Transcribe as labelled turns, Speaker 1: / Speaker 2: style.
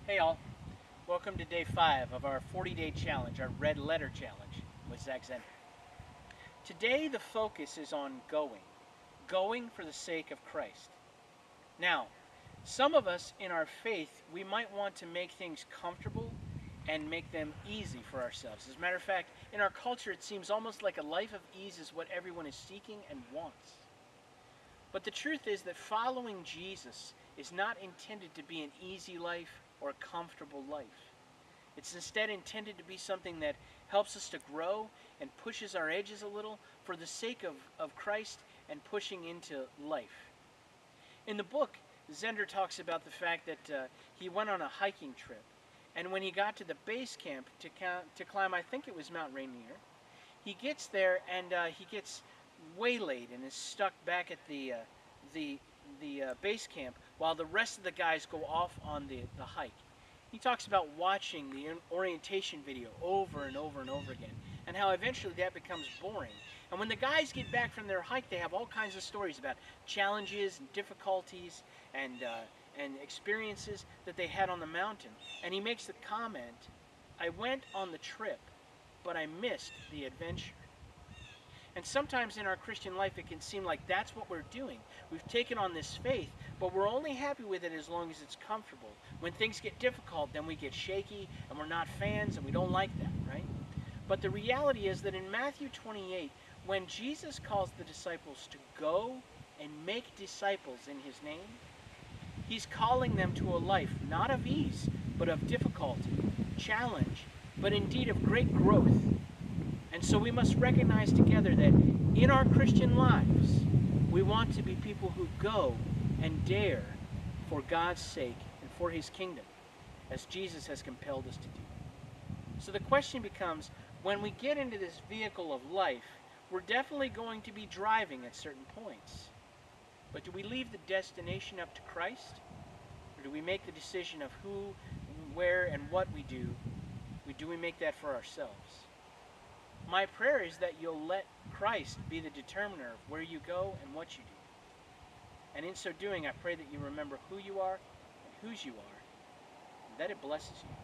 Speaker 1: Hey all, welcome to day 5 of our 40-day challenge, our red letter challenge with Zach Zender. Today the focus is on going for the sake of Christ. Now, some of us in our faith, we might want to make things comfortable and make them easy for ourselves. As a matter of fact, in our culture it seems almost like a life of ease is what everyone is seeking and wants. But the truth is that following Jesus is not intended to be an easy life or a comfortable life. It's instead intended to be something that helps us to grow and pushes our edges a little for the sake of Christ and pushing into life. In the book, Zender talks about the fact that he went on a hiking trip, and when he got to the base camp to climb, I think it was Mount Rainier, he gets there and he gets waylaid and is stuck back at the base camp while the rest of the guys go off on the hike. He talks about watching the orientation video over and over and over again and how eventually that becomes boring. And when the guys get back from their hike, they have all kinds of stories about challenges and difficulties and experiences that they had on the mountain. And he makes the comment, "I went on the trip, but I missed the adventure." And sometimes in our Christian life it can seem like that's what we're doing. We've taken on this faith, but we're only happy with it as long as it's comfortable. When things get difficult, then we get shaky and we're not fans and we don't like that, right? But the reality is that in Matthew 28, when Jesus calls the disciples to go and make disciples in his name, he's calling them to a life not of ease, but of difficulty, challenge, but indeed of great growth. And so we must recognize together that in our Christian lives, we want to be people who go and dare for God's sake and for his kingdom, as Jesus has compelled us to do. So the question becomes, when we get into this vehicle of life, we're definitely going to be driving at certain points. But do we leave the destination up to Christ? Or do we make the decision of who, where, and what we do? Do we make that for ourselves? My prayer is that you'll let Christ be the determiner of where you go and what you do. And in so doing, I pray that you remember who you are and whose you are, and that it blesses you.